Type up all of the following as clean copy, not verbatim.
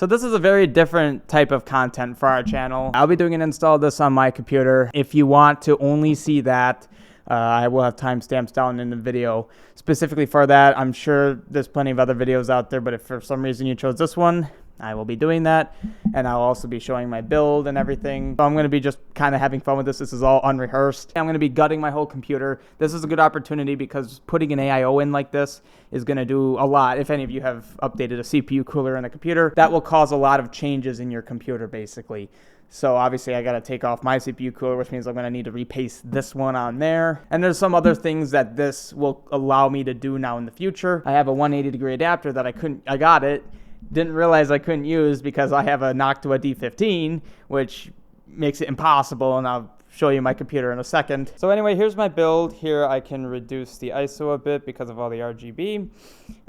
So this is a very different type of content for our channel. I'll be doing an install of this on my computer. If you want to only see that, I will have timestamps down in the video specifically for that. I'm sure there's plenty of other videos out there, but if for some reason you chose this one, I will be doing that, and I'll also be showing my build and everything. So I'm going to be just kind of having fun with this. This is all unrehearsed. I'm going to be gutting my whole computer. This is a good opportunity because putting an AIO in like this is going to do a lot. If any of you have updated a CPU cooler in a computer, that will cause a lot of changes in your computer basically. So obviously I got to take off my CPU cooler, which means I'm going to need to repaste this one on there. And there's some other things that this will allow me to do now in the future. I have a 180-degree adapter that I got it. Didn't realize I couldn't use because I have a Noctua D15, which makes it impossible, and I'll show you my computer in a second. So anyway, here's my build. Here I can reduce the ISO a bit because of all the RGB.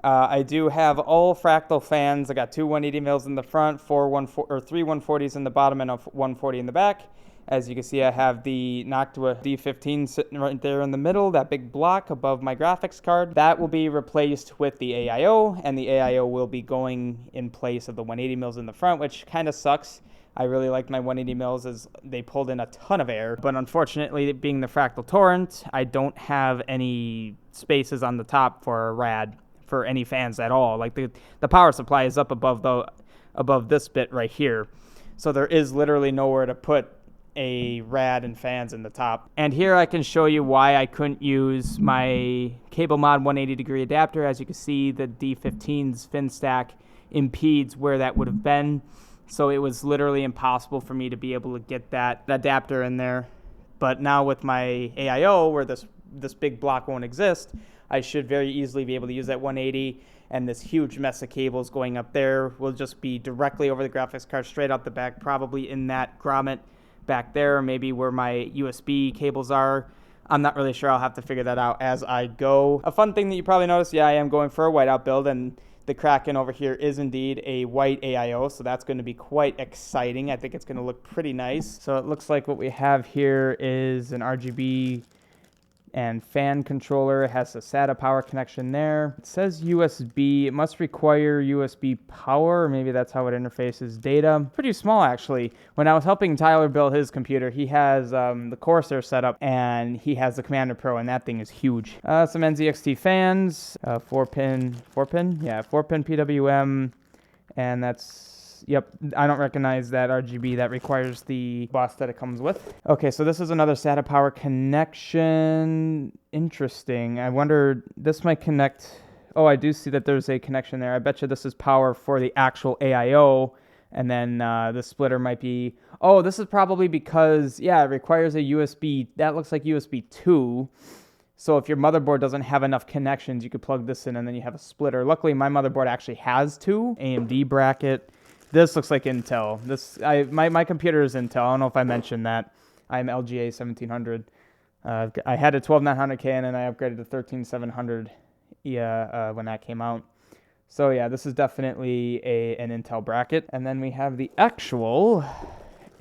I do have all Fractal fans. I got two 180 mils in the front, three 140s in the bottom, and a 140 in the back. As you can see, I have the Noctua D15 sitting right there in the middle, that big block above my graphics card. That will be replaced with the AIO, and the AIO will be going in place of the 180 mils in the front, which kind of sucks. I really liked my 180 mils as they pulled in a ton of air, but unfortunately, being the Fractal Torrent, I don't have any spaces on the top for a rad for any fans at all. Like the power supply is up above this bit right here, so there is literally nowhere to put a rad and fans in the top. And here I can show you why I couldn't use my cable mod 180-degree adapter. As you can see, the D15's fin stack impedes where that would have been. So it was literally impossible for me to be able to get that adapter in there. But now with my AIO, where this big block won't exist, I should very easily be able to use that 180, and this huge mess of cables going up there will just be directly over the graphics card, straight out the back, probably in that grommet back there, maybe where my USB cables are. I'm not really sure. I'll have to figure that out as I go. A fun thing that you probably noticed, yeah, I am going for a whiteout build, and the Kraken over here is indeed a white AIO, so that's going to be quite exciting. I think it's going to look pretty nice. So it looks like what we have here is an RGB and fan controller. It has a SATA power connection there. It says USB. It must require USB power, or maybe that's how it interfaces data. Pretty small, actually. When I was helping Tyler build his computer, he has the Corsair set up, and he has the Commander Pro, and that thing is huge. Some NZXT fans, 4-pin PWM, and that's... Yep, I don't recognize that RGB. That requires the bus that it comes with. Okay, so this is another SATA power connection. Interesting. I wonder, this might connect... Oh, I do see that there's a connection there. I bet you this is power for the actual AIO, and then the splitter might be... Oh, this is probably because, yeah, it requires a USB. That looks like USB 2. So if your motherboard doesn't have enough connections, you could plug this in, and then you have a splitter. Luckily, my motherboard actually has two. AMD bracket. This looks like Intel. My computer is Intel. I don't know if I mentioned that. I'm LGA 1700. I had a 12900K and then I upgraded to 13700 when that came out. So yeah, this is definitely an Intel bracket. And then we have the actual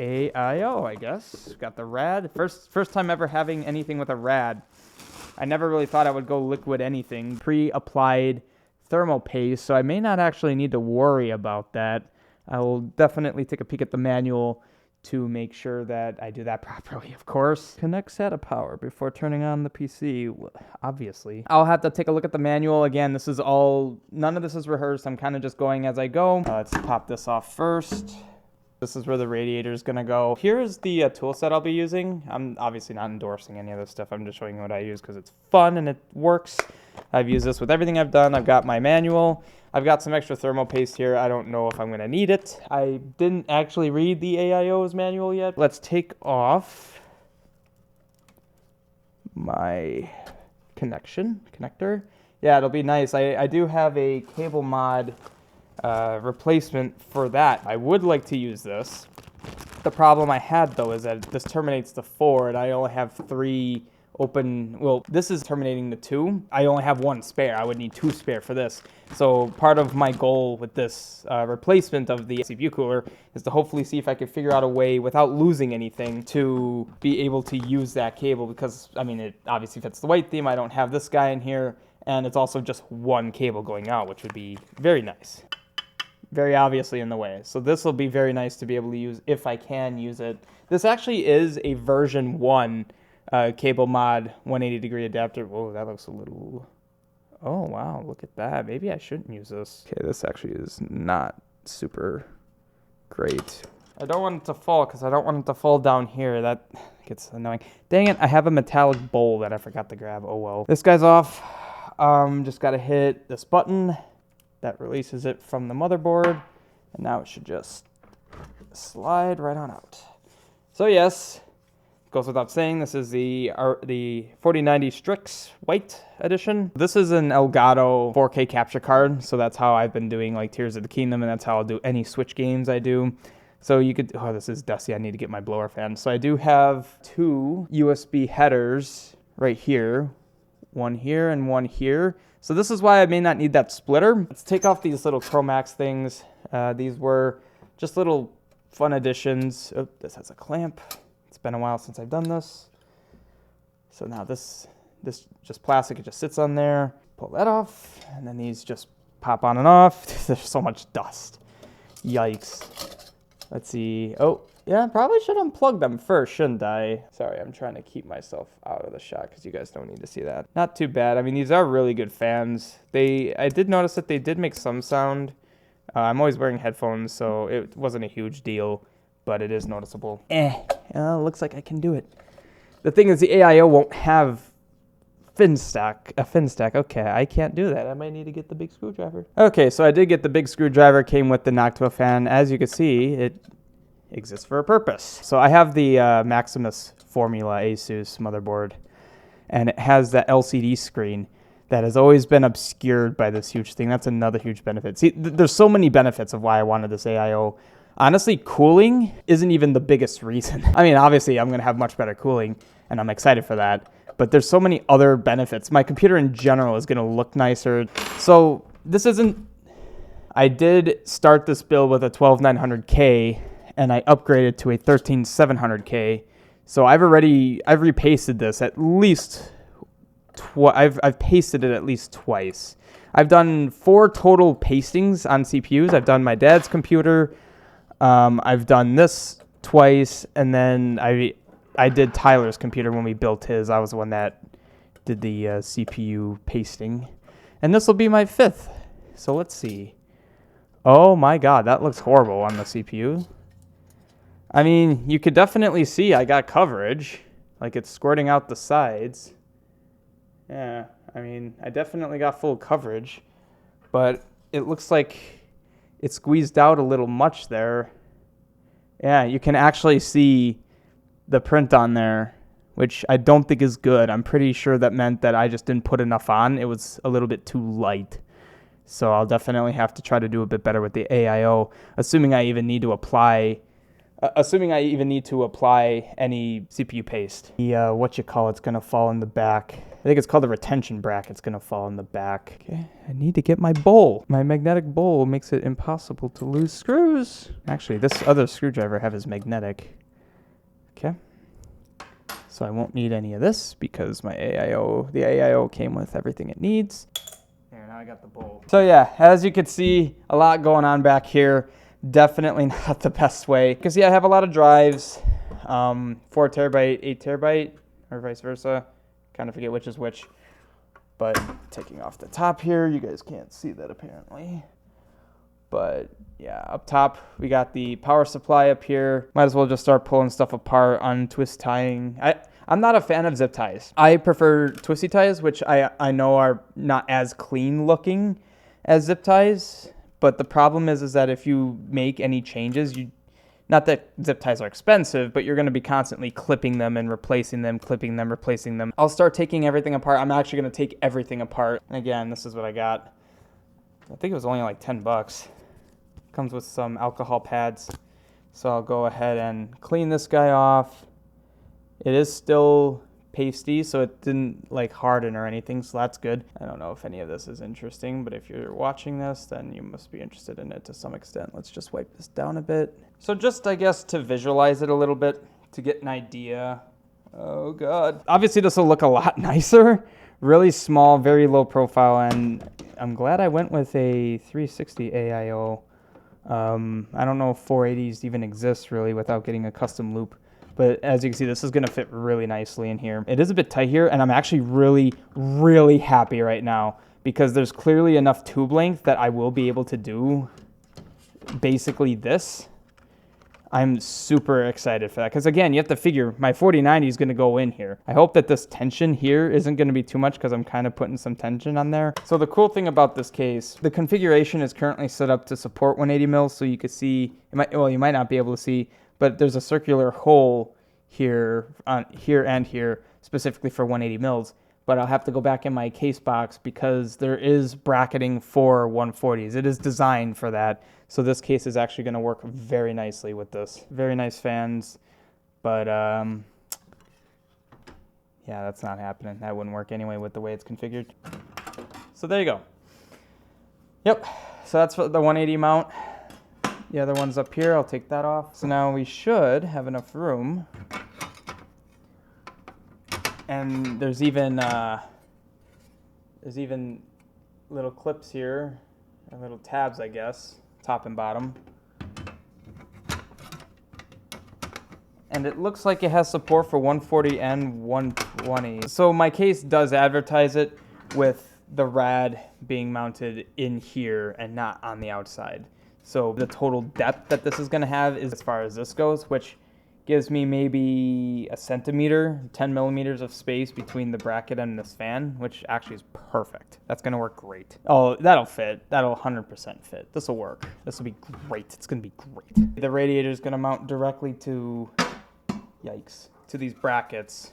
AIO, I guess. Got the rad. First time ever having anything with a rad. I never really thought I would go liquid anything. Pre-applied thermal paste, so I may not actually need to worry about that. I will definitely take a peek at the manual to make sure that I do that properly, of course. Connect SATA power before turning on the PC, obviously. I'll have to take a look at the manual. Again, none of this is rehearsed. I'm kind of just going as I go. Let's pop this off first. This is where the radiator is going to go. Here's the tool set I'll be using. I'm obviously not endorsing any of this stuff. I'm just showing you what I use because it's fun and it works. I've used this with everything I've done. I've got my manual. I've got some extra thermal paste here. I don't know if I'm going to need it. I didn't actually read the AIO's manual yet. Let's take off my connector. Yeah, it'll be nice. I do have a cable mod replacement for that. I would like to use this. The problem I had, though, is that this terminates the 4, and I only have 3 open. Well, this is terminating the 2. I only have 1 spare. I would need 2 spare for this. So part of my goal with this replacement of the CPU cooler is to hopefully see if I can figure out a way without losing anything to be able to use that cable, because, I mean, it obviously fits the white theme. I don't have this guy in here, and it's also just 1 cable going out, which would be very nice. very obviously in the way. So this will be very nice to be able to use if I can use it. This actually is a version 1 cable mod 180-degree adapter. Whoa, that looks a little... Oh, wow, look at that. Maybe I shouldn't use this. Okay, this actually is not super great. I don't want it to fall because I don't want it to fall down here. That gets annoying. Dang it, I have a metallic bowl that I forgot to grab. Oh, well. This guy's off. Just got to hit this button. That releases it from the motherboard. And now it should just slide right on out. So, yes. Goes without saying, this is the 4090 Strix White Edition. This is an Elgato 4K capture card, so that's how I've been doing like Tears of the Kingdom, and that's how I'll do any Switch games I do. So you could, oh, this is dusty, I need to get my blower fan. So I do have 2 USB headers right here, one here and one here. So this is why I may not need that splitter. Let's take off these little Chromax things. These were just little fun additions. Oh, this has a clamp. It's been a while since I've done this. So now this just plastic, it just sits on there. Pull that off, and then these just pop on and off. There's so much dust. Yikes. Let's see. Oh, yeah, probably should unplug them first, shouldn't I? Sorry, I'm trying to keep myself out of the shot because you guys don't need to see that. Not too bad. I mean, these are really good fans. I did notice that they did make some sound. I'm always wearing headphones, so it wasn't a huge deal, but it is noticeable. Looks like I can do it. The thing is, the AIO won't have a fin stack. Okay, I can't do that. I might need to get the big screwdriver. Okay, so I did get the big screwdriver. Came with the Noctua fan. As you can see, it exists for a purpose. So I have the Maximus Formula Asus motherboard, and it has that LCD screen that has always been obscured by this huge thing. That's another huge benefit. See, there's so many benefits of why I wanted this AIO. Honestly, cooling isn't even the biggest reason. I mean, obviously, I'm going to have much better cooling, and I'm excited for that. But there's so many other benefits. My computer in general is going to look nicer. So this isn't... I did start this build with a 12900K, and I upgraded to a 13700K. So I've repasted this at least... I've pasted it at least twice. I've done 4 total pastings on CPUs. I've done my dad's computer. I've done this twice, and then I did Tyler's computer when we built his. I was the one that did the CPU pasting. And this will be my 5th. So let's see. Oh my god, that looks horrible on the CPU. I mean, you could definitely see I got coverage. Like, it's squirting out the sides. Yeah, I mean, I definitely got full coverage. But it looks like it squeezed out a little much there. Yeah, you can actually see the print on there, which I don't think is good. I'm pretty sure that meant that I just didn't put enough on. It was a little bit too light. So I'll definitely have to try to do a bit better with the AIO, assuming I even need to apply any CPU paste. The, it's going to fall in the back. I think it's called the retention bracket's going to fall in the back. Okay, I need to get my bowl. My magnetic bowl makes it impossible to lose screws. Actually, this other screwdriver I have is magnetic. Okay. So I won't need any of this because the AIO came with everything it needs. There, now I got the bowl. So yeah, as you can see, a lot going on back here. Definitely not the best way. Because yeah, I have a lot of drives. 4 terabyte, 8 terabyte, or vice versa. Kind of forget which is which. But taking off the top here, you guys can't see that apparently. But yeah, up top, we got the power supply up here. Might as well just start pulling stuff apart, untwist tying. I'm not a fan of zip ties. I prefer twisty ties, which I know are not as clean looking as zip ties. But the problem is that if you make any changes, not that zip ties are expensive, but you're going to be constantly clipping them and replacing them, clipping them, replacing them. I'll start taking everything apart. I'm actually going to take everything apart. And again, this is what I got. I think it was only like $10. Comes with some alcohol pads. So I'll go ahead and clean this guy off. It is still pasty, so it didn't like harden or anything, so that's good. I don't know if any of this is interesting, but if you're watching this, then you must be interested in it to some extent. Let's just wipe this down a bit. So just, I guess, to visualize it a little bit, to get an idea. Oh god. Obviously this will look a lot nicer. Really small, very low profile, and I'm glad I went with a 360 AIO. I don't know if 480s even exist really without getting a custom loop. But as you can see, this is going to fit really nicely in here. It is a bit tight here, and I'm actually really, really happy right now because there's clearly enough tube length that I will be able to do basically this. I'm super excited for that because, again, you have to figure my 4090 is going to go in here. I hope that this tension here isn't going to be too much because I'm kind of putting some tension on there. So the cool thing about this case, the configuration is currently set up to support 180 mils, so you can see, you might not be able to see, but there's a circular hole here, here and here, specifically for 180 mils. But I'll have to go back in my case box because there is bracketing for 140s. It is designed for that. So this case is actually going to work very nicely with this. Very nice fans, but yeah, that's not happening. That wouldn't work anyway with the way it's configured. So there you go. Yep, so that's for the 180 mount. The other one's up here. I'll take that off. So now we should have enough room. And there's even little clips here, or little tabs, I guess, top and bottom. And it looks like it has support for 140 and 120. So my case does advertise it with the rad being mounted in here and not on the outside. So the total depth that this is going to have is, as far as this goes, which gives me maybe a centimeter, 10 millimeters of space between the bracket and this fan, which actually is perfect. That's going to work great. Oh, that'll fit. That'll 100% fit. This will work. This will be great. It's going to be great. The radiator is going to mount directly to, yikes, to these brackets.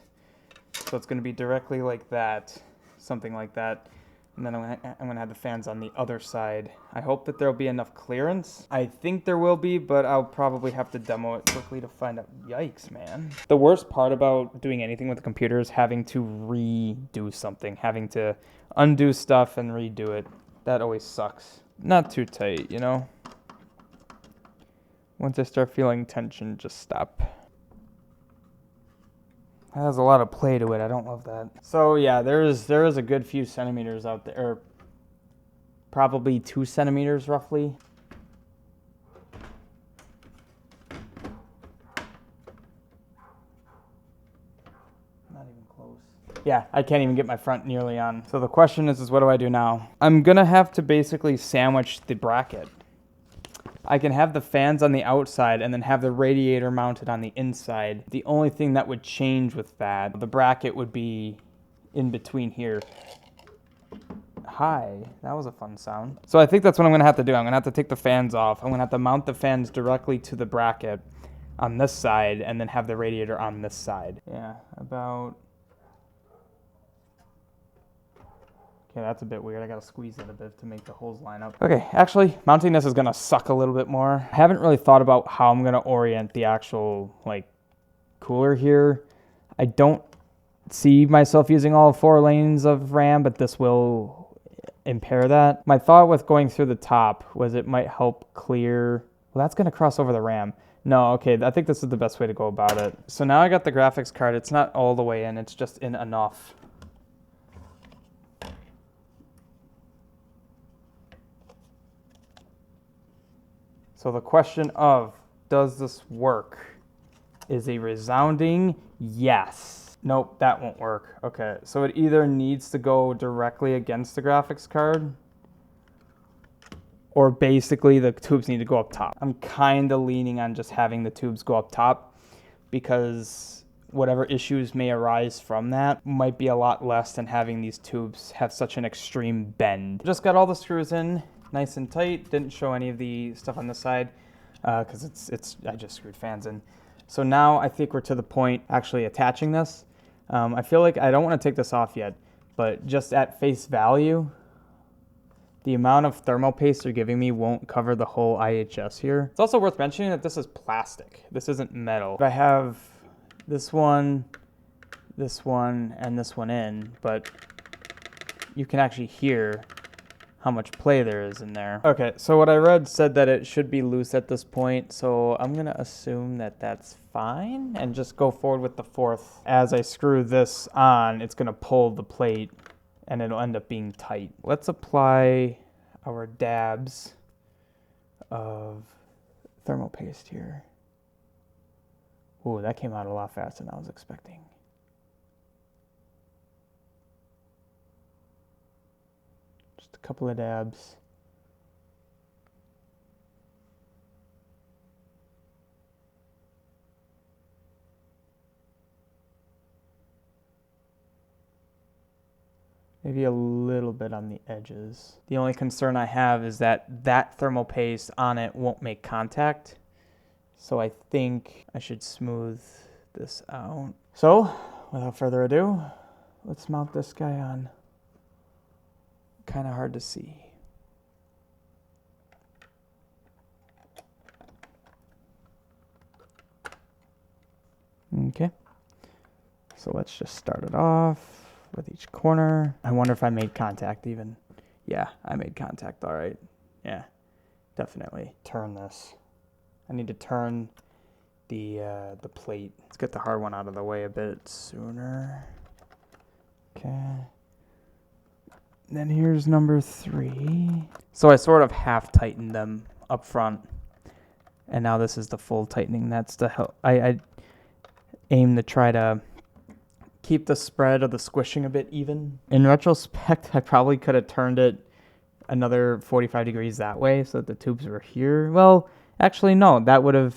So it's going to be directly like that, something like that. And then I'm gonna have the fans on the other side. I hope that there'll be enough clearance. I think there will be, but I'll probably have to demo it quickly to find out. Yikes, man. The worst part about doing anything with the computer is having to redo something, having to undo stuff and redo it. That always sucks. Not too tight, you know? Once I start feeling tension, just stop. It has a lot of play to it. I don't love that. So yeah, there is a good few centimeters out there, or probably 2 centimeters roughly. Not even close. Yeah, I can't even get my front nearly on. So the question is what do I do now? I'm gonna have to basically sandwich the bracket. I can have the fans on the outside and then have the radiator mounted on the inside. The only thing that would change with that, the bracket would be in between here. Hi, that was a fun sound. So I think that's what I'm gonna have to do. I'm gonna have to take the fans off. I'm gonna have to mount the fans directly to the bracket on this side and then have the radiator on this side. Yeah, about... Okay, that's a bit weird. I gotta squeeze it a bit to make the holes line up. Okay, actually, mounting this is gonna suck a little bit more. I haven't really thought about how I'm gonna orient the actual, like, cooler here. I don't see myself using all 4 lanes of RAM, but this will impair that. My thought with going through the top was it might help clear... Well, that's gonna cross over the RAM. No, okay, I think this is the best way to go about it. So now I got the graphics card. It's not all the way in, it's just in enough. So the question of, does this work, is a resounding yes. Nope, that won't work. Okay, so it either needs to go directly against the graphics card, or basically the tubes need to go up top. I'm kind of leaning on just having the tubes go up top because whatever issues may arise from that might be a lot less than having these tubes have such an extreme bend. Just got all the screws in. Nice and tight. Didn't show any of the stuff on the side because I just screwed fans in. So now I think we're to the point actually attaching this. I feel like I don't want to take this off yet, but just at face value, the amount of thermal paste they're giving me won't cover the whole IHS here. It's also worth mentioning that this is plastic. This isn't metal. I have this one, and this one in, but you can actually hear how much play there is in there. Okay, so what I read said that it should be loose at this point, so I'm gonna assume that that's fine and just go forward with the 4th. As I screw this on, it's gonna pull the plate and it'll end up being tight. Let's apply our dabs of thermal paste here. Ooh, that came out a lot faster than I was expecting. Just a couple of dabs. Maybe a little bit on the edges. The only concern I have is that that thermal paste on it won't make contact. So I think I should smooth this out. So, without further ado, let's mount this guy on. Kind of hard to see. Okay. So let's just start it off with each corner. I wonder if I made contact even. Yeah, I made contact, all right. Yeah, definitely. Turn this. I need to turn the plate. Let's get the hard one out of the way a bit sooner. Okay. Then here's number 3. So I sort of half tightened them up front. And now this is the full tightening. That's the help. I aim to try to keep the spread of the squishing a bit even. In retrospect, I probably could have turned it another 45 degrees that way so that the tubes were here. Well, actually no, that would have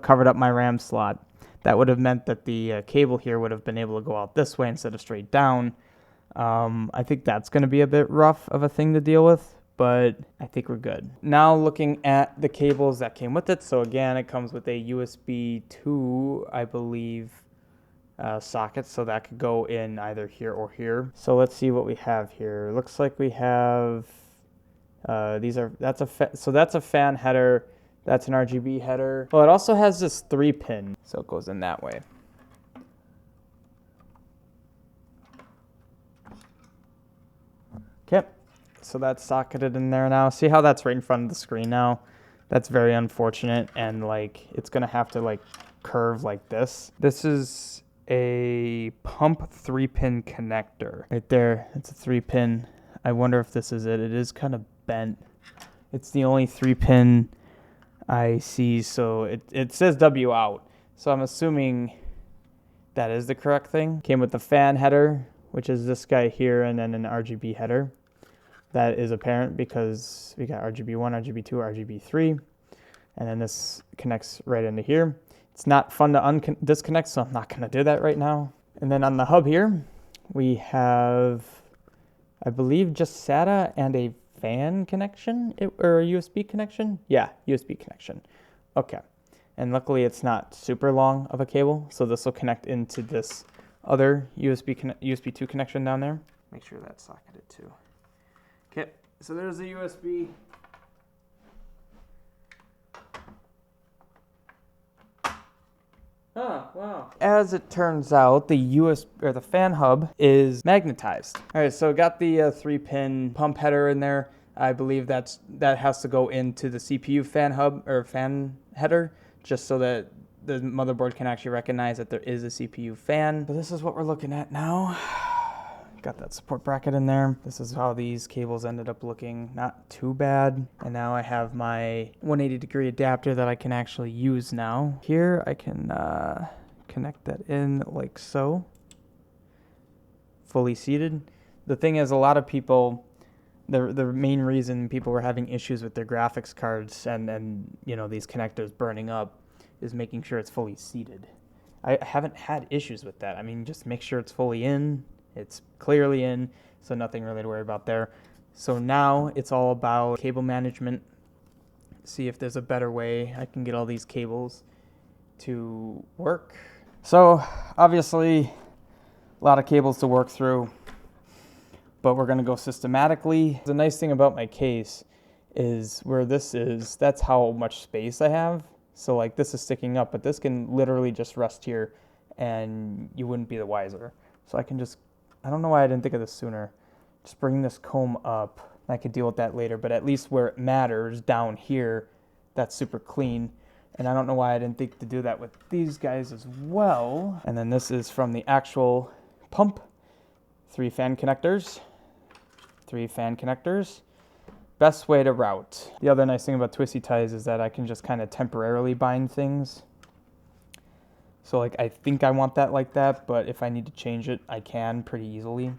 covered up my RAM slot. That would have meant that the cable here would have been able to go out this way instead of straight down. I think that's going to be a bit rough of a thing to deal with, but I think we're good. Now looking at the cables that came with it. So again, it comes with a USB 2, I believe, socket, so that could go in either here or here. So let's see what we have here. Looks like we have that's a fan header. That's an RGB header. Well, it also has this 3-pin, so it goes in that way. Okay, so that's socketed in there now. See how that's right in front of the screen now? That's very unfortunate, and like it's gonna have to like curve like this. This is a pump 3-pin connector right there. It's a 3-pin. I wonder if this is it. It is kind of bent. It's the only 3-pin I see, so it says W out. So I'm assuming that is the correct thing. Came with the fan header, which is this guy here, and then an RGB header. That is apparent because we got RGB1, RGB2, RGB3, and then this connects right into here. It's not fun to disconnect, so I'm not going to do that right now. And then on the hub here, we have, I believe, just SATA and a fan connection, or a USB connection? Yeah, USB connection. Okay. And luckily it's not super long of a cable, so this will connect into this other USB 2 connection down there. Make sure that's socketed too. Okay, so there's the USB. Oh, wow. As it turns out, the fan hub is magnetized. All right, so got the 3-pin pump header in there. I believe that has to go into the CPU fan hub or fan header, just so that the motherboard can actually recognize that there is a CPU fan. So this is what we're looking at now. Got that support bracket in there. This is how these cables ended up looking. Not too bad. And now I have my 180-degree adapter that I can actually use now. Here I can connect that in like so. Fully seated. The thing is, a lot of people, the main reason people were having issues with their graphics cards and you know, these connectors burning up is making sure it's fully seated. I haven't had issues with that. I mean, just make sure it's fully in. It's clearly in, so nothing really to worry about there. So now it's all about cable management. See if there's a better way I can get all these cables to work. So obviously a lot of cables to work through, but we're going to go systematically. The nice thing about my case is where this is, that's how much space I have. So like this is sticking up, but this can literally just rest here and you wouldn't be the wiser. So I can just, I don't know why I didn't think of this sooner. Just bring this comb up. I could deal with that later, but at least where it matters down here, that's super clean. And I don't know why I didn't think to do that with these guys as well. And then this is from the actual pump. 3 fan connectors. 3 fan connectors. best way to route. The other nice thing about twisty ties is that I can just kind of temporarily bind things. So like I think I want that like that, but if I need to change it, I can pretty easily.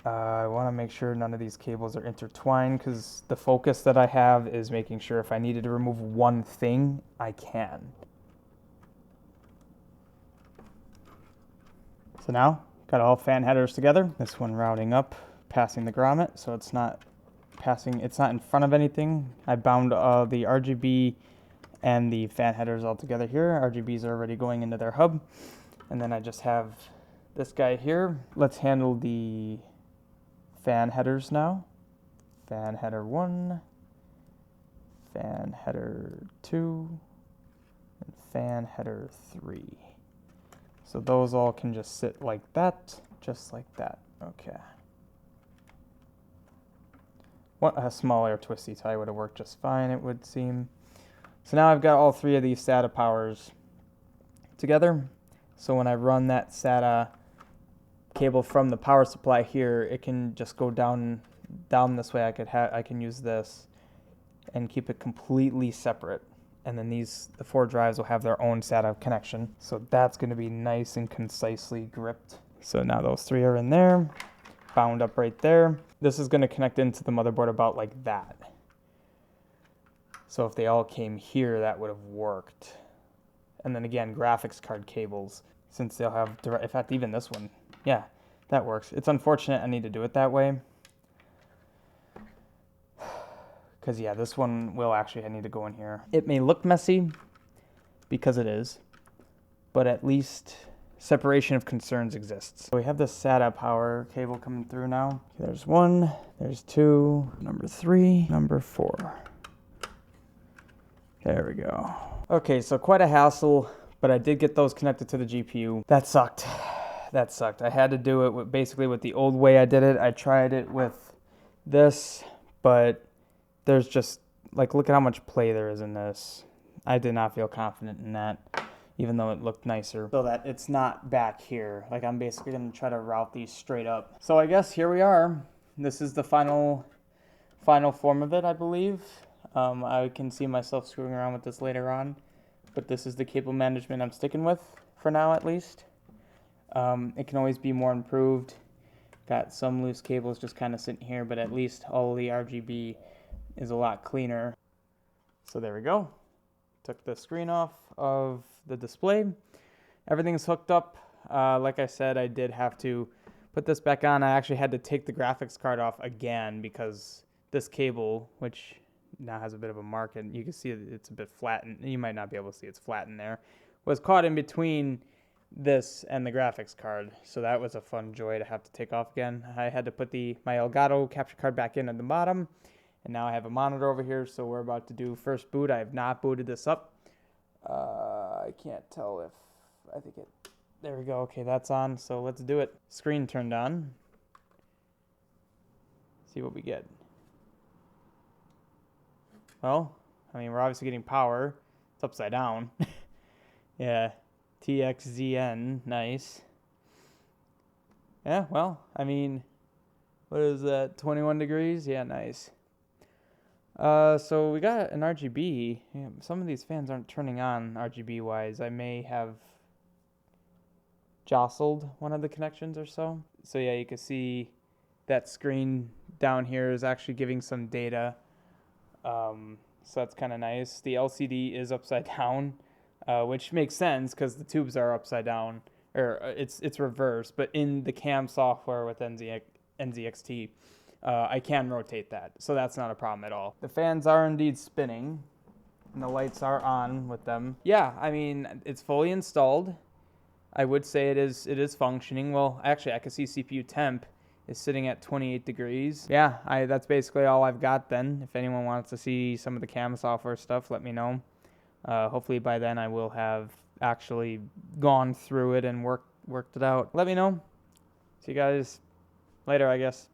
I want to make sure none of these cables are intertwined because the focus that I have is making sure if I needed to remove one thing, I can. So now, got all fan headers together. This one routing up, passing the grommet, so it's not in front of anything. I bound the RGB and the fan headers all together here. RGBs are already going into their hub. And then I just have this guy here. Let's handle the fan headers now. Fan header 1, fan header 2, and fan header 3. So those all can just sit like that, just like that. Okay. A smaller twisty tie would have worked just fine, it would seem. So now I've got all three of these SATA powers together. So when I run that SATA cable from the power supply here, it can just go down this way. I can use this and keep it completely separate. And then the 4 drives will have their own SATA connection. So that's going to be nice and concisely gripped. So now those 3 are in there, bound up right there. This is going to connect into the motherboard about like that. So if they all came here, that would have worked. And then again, graphics card cables, since they'll have direct, in fact, even this one, yeah, that works. It's unfortunate I need to do it that way. Because, yeah, this one will actually need to go in here. It may look messy, because it is, but at least separation of concerns exists. So we have this SATA power cable coming through now. There's 1, there's 2, number 3, number 4. There we go. Okay, so quite a hassle, but I did get those connected to the GPU. That sucked. That sucked. I had to do it basically with the old way I did it. I tried it with this, but there's just, like, look at how much play there is in this. I did not feel confident in that, even though it looked nicer. So that it's not back here. Like, I'm basically going to try to route these straight up. So I guess here we are. This is the final form of it, I believe. I can see myself screwing around with this later on, but this is the cable management I'm sticking with, for now at least. It can always be more improved. Got some loose cables just kind of sitting here, but at least all the RGB is a lot cleaner. So there we go. Took the screen off of the display. Everything's hooked up. Like I said, I did have to put this back on. I actually had to take the graphics card off again because this cable, which now has a bit of a mark, and you can see it's a bit flattened. You might not be able to see it's flattened there. Was caught in between this and the graphics card, so that was a fun joy to have to take off again. I had to put my Elgato capture card back in at the bottom, and now I have a monitor over here, so we're about to do first boot. I have not booted this up. I can't tell if, I think it, there we go. Okay, that's on, so let's do it. Screen turned on. See what we get. Well, I mean, we're obviously getting power. It's upside down. Yeah, TXZN, nice. Yeah, well, I mean, what is that, 21 degrees? Yeah, nice. So we got an RGB. Yeah, some of these fans aren't turning on RGB-wise. I may have jostled one of the connections or so. So yeah, you can see that screen down here is actually giving some data. So that's kind of nice. The LCD is upside down, which makes sense because the tubes are upside down, or it's reversed. But in the CAM software with NZXT, I can rotate that, so that's not a problem at all. The fans are indeed spinning, and the lights are on with them. Yeah, I mean, it's fully installed. I would say it is functioning. Well, actually, I can see CPU temp is sitting at 28 degrees. Yeah, that's basically all I've got then. If anyone wants to see some of the CAM software stuff, let me know. Hopefully by then I will have actually gone through it and worked it out. Let me know. See you guys later, I guess.